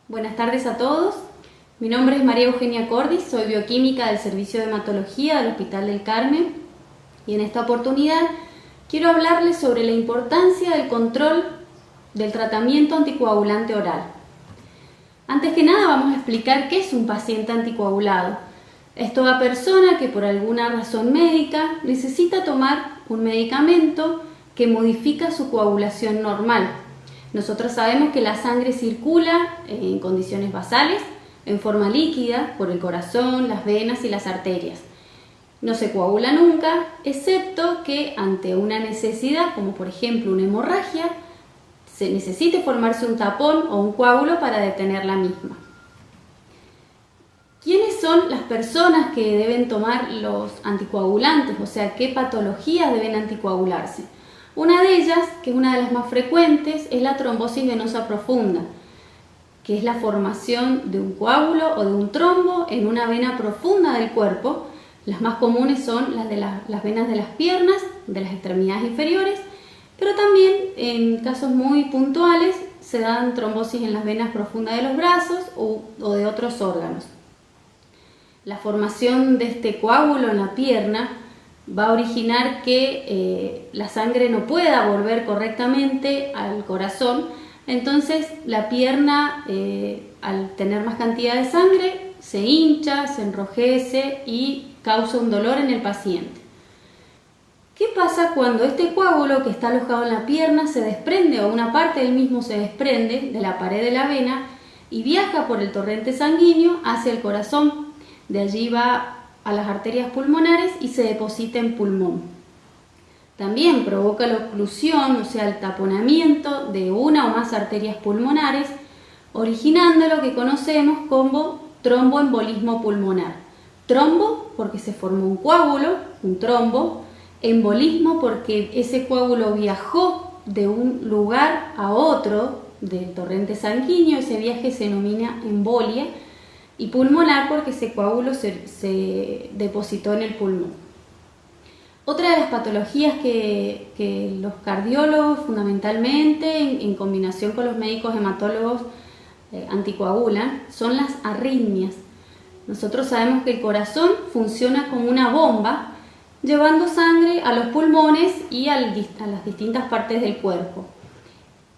Buenas tardes a todos. Mi nombre es María Eugenia Cordis, soy bioquímica del Servicio de Hematología del Hospital del Carmen y en esta oportunidad quiero hablarles sobre la importancia del control del tratamiento anticoagulante oral. Antes que nada vamos a explicar qué es un paciente anticoagulado. Es toda persona que por alguna razón médica necesita tomar un medicamento que modifica su coagulación normal. Nosotros sabemos que la sangre circula en condiciones basales, en forma líquida, por el corazón, las venas y las arterias. No se coagula nunca, excepto que ante una necesidad, como por ejemplo una hemorragia, se necesite formarse un tapón o un coágulo para detener la misma. ¿Quiénes son las personas que deben tomar los anticoagulantes? O sea, ¿qué patologías deben anticoagularse? Una de ellas, que es una de las más frecuentes, es la trombosis venosa profunda, que es la formación de un coágulo o de un trombo en una vena profunda del cuerpo. Las más comunes son las de las venas de las piernas, de las extremidades inferiores, pero también en casos muy puntuales se dan trombosis en las venas profundas de los brazos o de otros órganos. La formación de este coágulo en la pierna va a originar que la sangre no pueda volver correctamente al corazón. Entonces la pierna, al tener más cantidad de sangre, se hincha, se enrojece y causa un dolor en el paciente. ¿Qué pasa cuando este coágulo que está alojado en la pierna se desprende o una parte del mismo se desprende de la pared de la vena y viaja por el torrente sanguíneo hacia el corazón? De allí va a las arterias pulmonares y se deposita en pulmón. También provoca la oclusión, o sea, el taponamiento de una o más arterias pulmonares, originando lo que conocemos como tromboembolismo pulmonar. Trombo porque se formó un coágulo, un trombo; embolismo porque ese coágulo viajó de un lugar a otro del torrente sanguíneo, ese viaje se denomina embolia; y pulmonar porque ese coágulo se depositó en el pulmón. Otra de las patologías que los cardiólogos fundamentalmente en combinación con los médicos hematólogos anticoagulan son las arritmias. Nosotros sabemos que el corazón funciona como una bomba llevando sangre a los pulmones y a las distintas partes del cuerpo.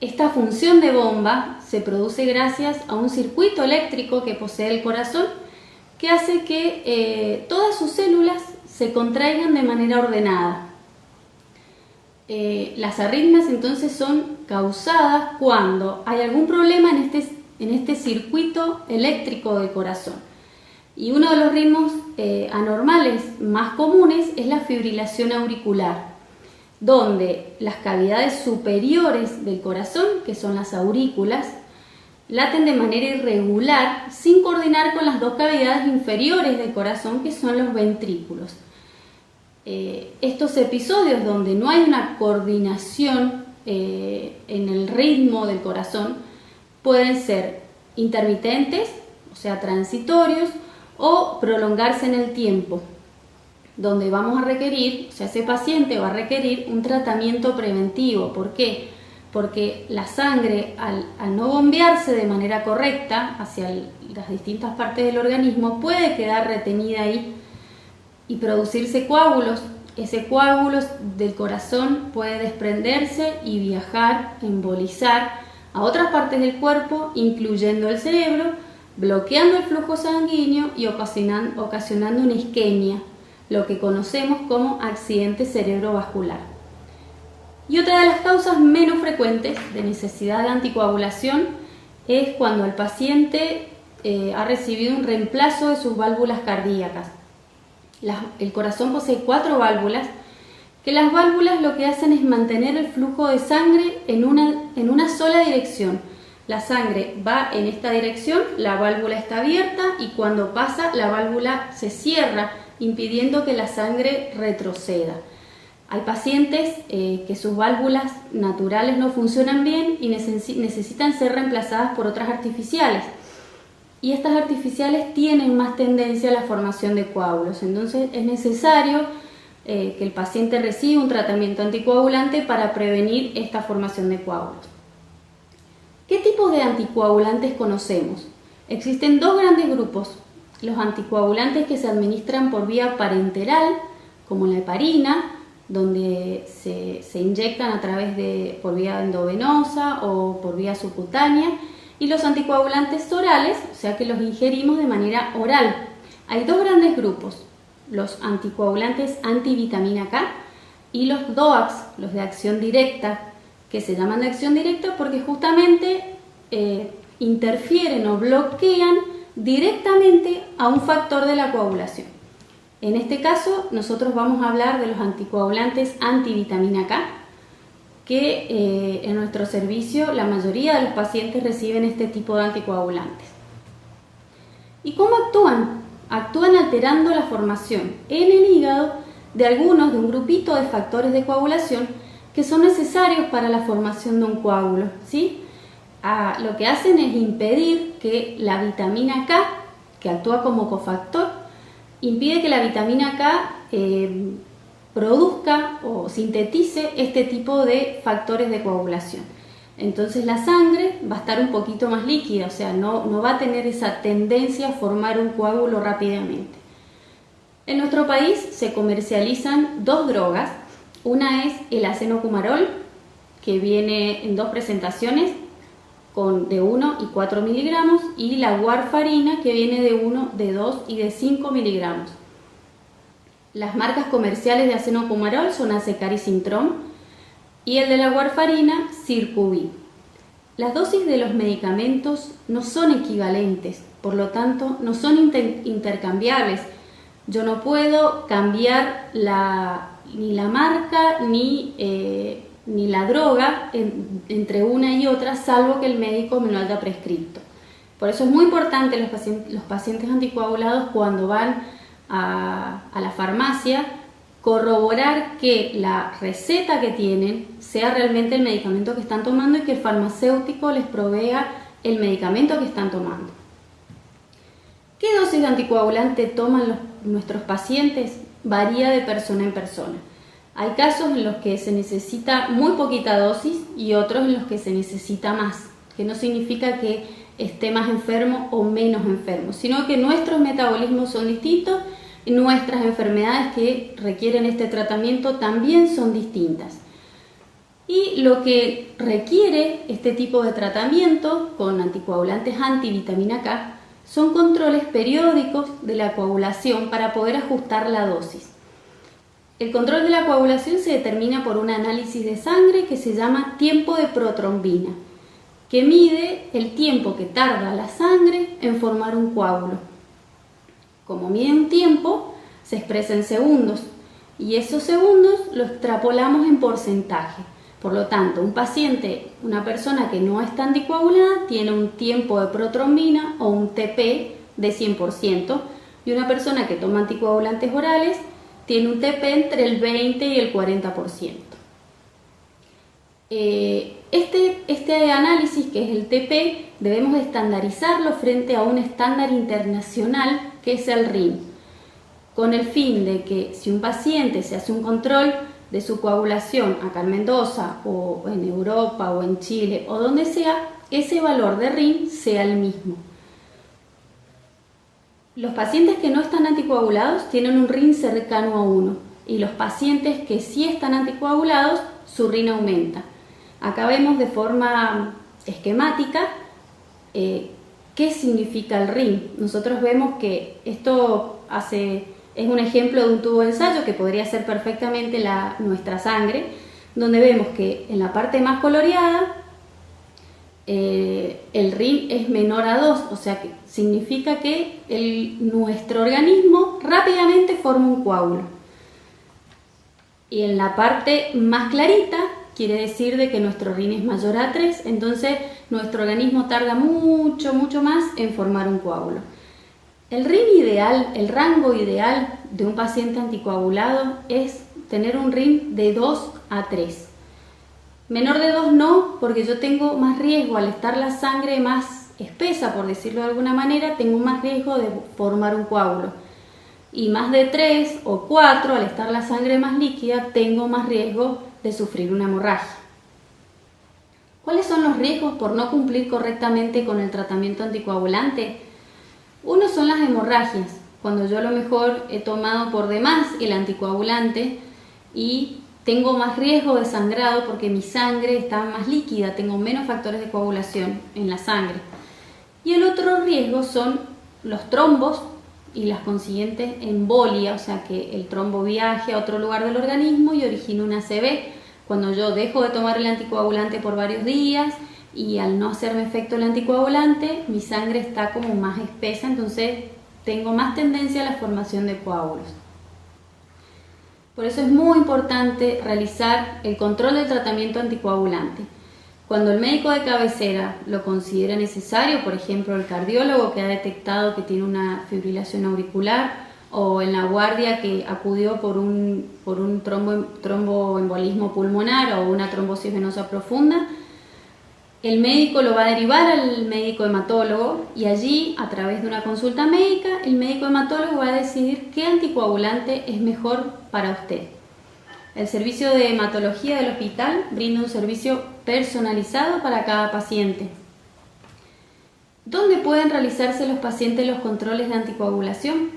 Esta función de bomba se produce gracias a un circuito eléctrico que posee el corazón que hace que todas sus células se contraigan de manera ordenada. Las arritmias entonces son causadas cuando hay algún problema en este circuito eléctrico del corazón. Y uno de los ritmos anormales más comunes es la fibrilación auricular, donde las cavidades superiores del corazón, que son las aurículas, laten de manera irregular sin coordinar con las dos cavidades inferiores del corazón, que son los ventrículos. Estos episodios donde no hay una coordinación en el ritmo del corazón pueden ser intermitentes, o sea, transitorios, o prolongarse en el tiempo, donde vamos a requerir, o sea, ese paciente va a requerir un tratamiento preventivo. ¿Por qué? Porque la sangre, al no bombearse de manera correcta hacia las distintas partes del organismo, puede quedar retenida ahí y producirse coágulos. Ese coágulo del corazón puede desprenderse y viajar, embolizar a otras partes del cuerpo, incluyendo el cerebro, bloqueando el flujo sanguíneo y ocasionando una isquemia, lo que conocemos como accidente cerebrovascular. Y otra de las causas menos frecuentes de necesidad de anticoagulación es cuando el paciente ha recibido un reemplazo de sus válvulas cardíacas. El corazón posee 4 válvulas, que las válvulas lo que hacen es mantener el flujo de sangre en una sola dirección. La sangre va en esta dirección, la válvula está abierta y cuando pasa la válvula se cierra, impidiendo que la sangre retroceda. Hay pacientes que sus válvulas naturales no funcionan bien y necesitan ser reemplazadas por otras artificiales. Y estas artificiales tienen más tendencia a la formación de coágulos. Entonces es necesario que el paciente reciba un tratamiento anticoagulante para prevenir esta formación de coágulos. ¿Qué tipo tipos de anticoagulantes conocemos? Existen dos grandes grupos: los anticoagulantes que se administran por vía parenteral, como la heparina, donde se inyectan a través por vía endovenosa o por vía subcutánea, y los anticoagulantes orales, o sea que los ingerimos de manera oral. Hay dos grandes grupos: los anticoagulantes antivitamina K y los DOACs, los de acción directa, que se llaman de acción directa porque justamente interfieren o bloquean directamente a un factor de la coagulación. En este caso, nosotros vamos a hablar de los anticoagulantes antivitamina K, que en nuestro servicio la mayoría de los pacientes reciben este tipo de anticoagulantes. ¿Y cómo actúan? Actúan alterando la formación en el hígado de un grupito de factores de coagulación que son necesarios para la formación de un coágulo, ¿sí? Lo que hacen es impedir que la vitamina K, que actúa como cofactor, impide que la vitamina K produzca o sintetice este tipo de factores de coagulación. Entonces la sangre va a estar un poquito más líquida, o sea, no va a tener esa tendencia a formar un coágulo rápidamente. En nuestro país se comercializan dos drogas. Una es el acenocumarol, que viene en dos presentaciones, de 1 y 4 miligramos, y la warfarina, que viene de 1, de 2 y de 5 miligramos. Las marcas comerciales de acenocumarol son Asecar y Sintrom, y el de la warfarina, Circuvi. Las dosis de los medicamentos no son equivalentes, por lo tanto no son intercambiables. Yo no puedo cambiar ni la marca ni la droga entre una y otra, salvo que el médico me lo haya prescrito. Por eso es muy importante los pacientes anticoagulados, cuando van a la farmacia, corroborar que la receta que tienen sea realmente el medicamento que están tomando y que el farmacéutico les provea el medicamento que están tomando. ¿Qué dosis de anticoagulante toman nuestros pacientes? Varía de persona en persona. Hay casos en los que se necesita muy poquita dosis y otros en los que se necesita más, que no significa que esté más enfermo o menos enfermo, sino que nuestros metabolismos son distintos y nuestras enfermedades que requieren este tratamiento también son distintas. Y lo que requiere este tipo de tratamiento con anticoagulantes antivitamina K son controles periódicos de la coagulación para poder ajustar la dosis. El control de la coagulación se determina por un análisis de sangre que se llama tiempo de protrombina, que mide el tiempo que tarda la sangre en formar un coágulo. Como mide un tiempo, se expresa en segundos, y esos segundos lo extrapolamos en porcentaje. Por lo tanto, una persona que no está anticoagulada tiene un tiempo de protrombina o un TP de 100%, y una persona que toma anticoagulantes orales tiene un TP entre el 20 y el 40%. Este análisis, que es el TP, debemos estandarizarlo frente a un estándar internacional que es el RIN, con el fin de que si un paciente se hace un control de su coagulación acá en Mendoza o en Europa o en Chile o donde sea, ese valor de RIN sea el mismo. Los pacientes que no están anticoagulados tienen un RIN cercano a 1, y los pacientes que sí están anticoagulados, su RIN aumenta. Acá vemos de forma esquemática qué significa el RIN. Nosotros vemos que esto es un ejemplo de un tubo de ensayo que podría ser perfectamente nuestra sangre, donde vemos que en la parte más coloreada el RIN es menor a 2, o sea que significa que nuestro organismo rápidamente forma un coágulo. Y en la parte más clarita quiere decir de que nuestro RIN es mayor a 3, entonces nuestro organismo tarda mucho más en formar un coágulo. El RIN ideal, el rango ideal de un paciente anticoagulado es tener un RIN de 2 a 3. Menor de 2 no, porque yo tengo más riesgo, al estar la sangre más espesa, por decirlo de alguna manera, tengo más riesgo de formar un coágulo. Y más de 3 o 4, al estar la sangre más líquida, tengo más riesgo de sufrir una hemorragia. ¿Cuáles son los riesgos por no cumplir correctamente con el tratamiento anticoagulante? Uno son las hemorragias, cuando yo a lo mejor he tomado por demás el anticoagulante y tengo más riesgo de sangrado porque mi sangre está más líquida, tengo menos factores de coagulación en la sangre. Y el otro riesgo son los trombos y las consiguientes embolias, o sea que el trombo viaje a otro lugar del organismo y origina una ACV. Cuando yo dejo de tomar el anticoagulante por varios días y al no hacerme efecto el anticoagulante, mi sangre está como más espesa, entonces tengo más tendencia a la formación de coágulos. Por eso es muy importante realizar el control del tratamiento anticoagulante. Cuando el médico de cabecera lo considera necesario, por ejemplo el cardiólogo que ha detectado que tiene una fibrilación auricular, o en la guardia que acudió por un tromboembolismo pulmonar o una trombosis venosa profunda, el médico lo va a derivar al médico hematólogo y allí, a través de una consulta médica, el médico hematólogo va a decidir qué anticoagulante es mejor para usted. El servicio de hematología del hospital brinda un servicio personalizado para cada paciente. ¿Dónde pueden realizarse los pacientes los controles de anticoagulación?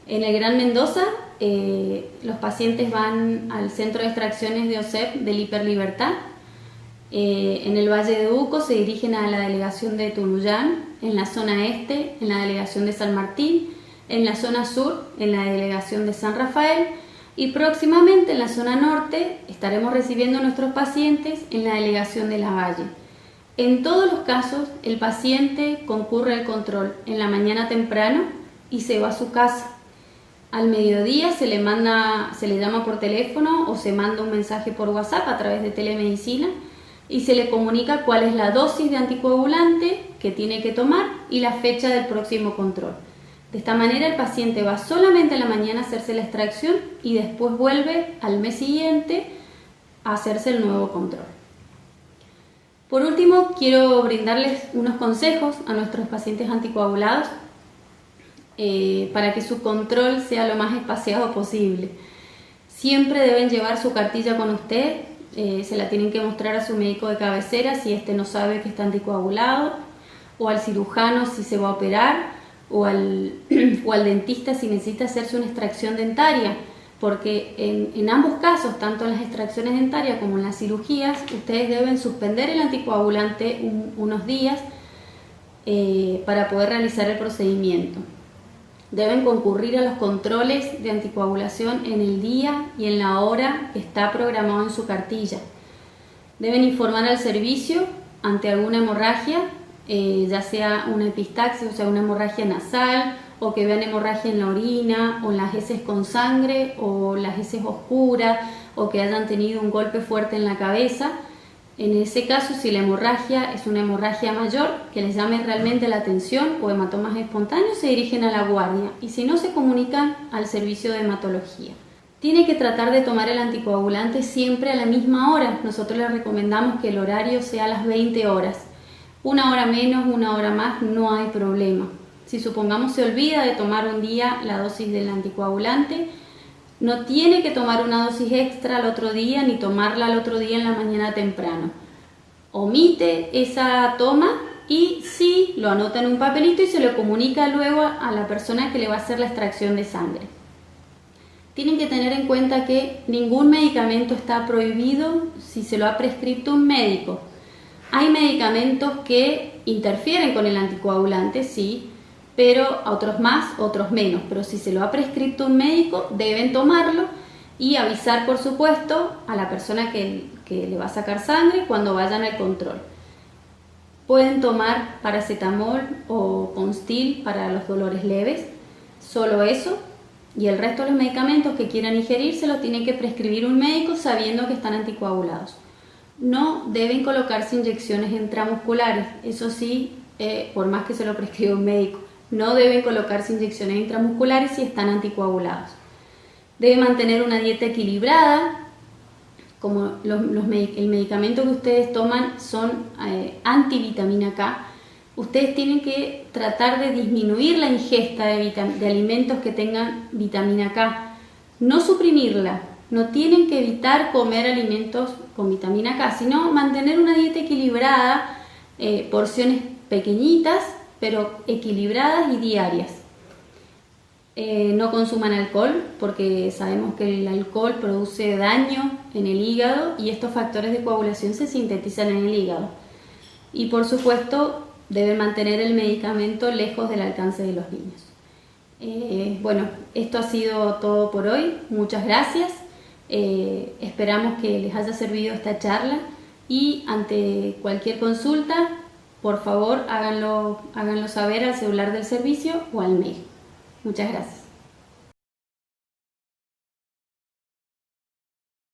En el Gran Mendoza, los pacientes van al centro de extracciones de OSEP del Hiperlibertad. En el Valle de Uco se dirigen a la delegación de Tunuyán, en la zona este, en la delegación de San Martín, en la zona sur, en la delegación de San Rafael y próximamente en la zona norte estaremos recibiendo a nuestros pacientes en la delegación de Lavalle. En todos los casos, el paciente concurre al control en la mañana temprano y se va a su casa. Al mediodía se le llama por teléfono o se manda un mensaje por WhatsApp a través de telemedicina y se le comunica cuál es la dosis de anticoagulante que tiene que tomar y la fecha del próximo control. De esta manera el paciente va solamente en la mañana a hacerse la extracción y después vuelve al mes siguiente a hacerse el nuevo control. Por último, quiero brindarles unos consejos a nuestros pacientes anticoagulados para que su control sea lo más espaciado posible. Siempre deben llevar su cartilla con usted, se la tienen que mostrar a su médico de cabecera si éste no sabe que está anticoagulado, o al cirujano si se va a operar, o al dentista si necesita hacerse una extracción dentaria, porque en ambos casos, tanto en las extracciones dentarias como en las cirugías, ustedes deben suspender el anticoagulante unos días para poder realizar el procedimiento. Deben concurrir a los controles de anticoagulación en el día y en la hora que está programado en su cartilla. Deben informar al servicio ante alguna hemorragia, ya sea una epistaxis, o sea una hemorragia nasal, o que vean hemorragia en la orina, o en las heces con sangre, o las heces oscuras, o que hayan tenido un golpe fuerte en la cabeza. En ese caso, si la hemorragia es una hemorragia mayor, que les llame realmente la atención o hematomas espontáneos, se dirigen a la guardia y si no, se comunican al servicio de hematología. Tiene que tratar de tomar el anticoagulante siempre a la misma hora. Nosotros les recomendamos que el horario sea a las 20 horas. Una hora menos, una hora más, no hay problema. Si supongamos se olvida de tomar un día la dosis del anticoagulante, no tiene que tomar una dosis extra al otro día ni tomarla al otro día en la mañana temprano. Omite esa toma y sí lo anota en un papelito y se lo comunica luego a la persona que le va a hacer la extracción de sangre. Tienen que tener en cuenta que ningún medicamento está prohibido si se lo ha prescrito un médico. Hay medicamentos que interfieren con el anticoagulante, sí, pero a otros más, otros menos. Pero si se lo ha prescrito un médico, deben tomarlo y avisar, por supuesto, a la persona que le va a sacar sangre cuando vayan al control. Pueden tomar paracetamol o Constil para los dolores leves, solo eso, y el resto de los medicamentos que quieran ingerir se los tiene que prescribir un médico sabiendo que están anticoagulados. No deben colocarse inyecciones intramusculares, eso sí, por más que se lo prescriba un médico. No deben colocarse inyecciones intramusculares si están anticoagulados. Deben mantener una dieta equilibrada, como el medicamento que ustedes toman son antivitamina K. Ustedes tienen que tratar de disminuir la ingesta de alimentos que tengan vitamina K, no suprimirla, no tienen que evitar comer alimentos con vitamina K, sino mantener una dieta equilibrada, porciones pequeñitas, pero equilibradas y diarias. No consuman alcohol, porque sabemos que el alcohol produce daño en el hígado y estos factores de coagulación se sintetizan en el hígado. Y por supuesto, deben mantener el medicamento lejos del alcance de los niños. Bueno, esto ha sido todo por hoy. Muchas gracias. Esperamos que les haya servido esta charla y ante cualquier consulta, por favor, háganlo saber al celular del servicio o al mail. Muchas gracias.